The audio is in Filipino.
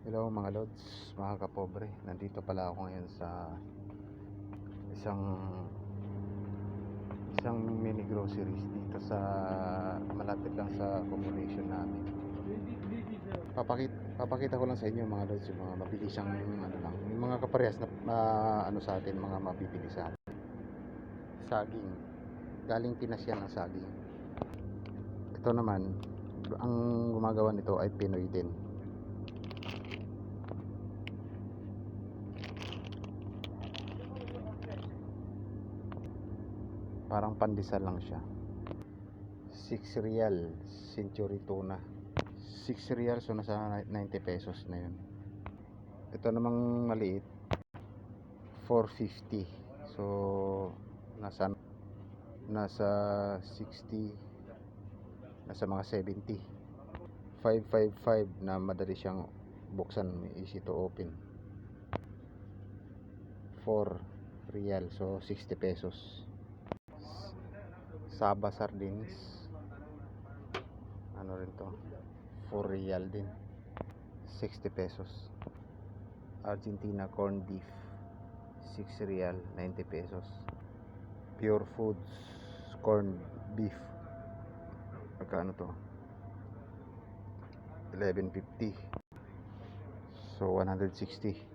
Hello mga lods, mga kapobre. Nandito pala ako ngayon sa isang mini groceries dito sa malapit lang sa accommodation namin. Papakita ko lang sa inyo mga lods yung mga mabilisang ano lang, yung mga kaparehas na ano sa atin, mga mabibili sa atin. Saging. Galing Pinas yan ang saging. Ito naman, ang gumagawa nito ay Pinoy din. Parang pandesal lang siya. 6 real century tuna. 6 real, so nasa 90 pesos na yun. Ito namang maliit 450, so nasa 60, nasa mga 70. 555 na madali siyang buksan, easy to open. 4 real, so 60 pesos. Saba sardines, ano rin to, 4 real din, 60 pesos. Argentina corn beef, 6 real, 90 pesos. Pure Foods corn beef, magkano to, 11.50, so 160.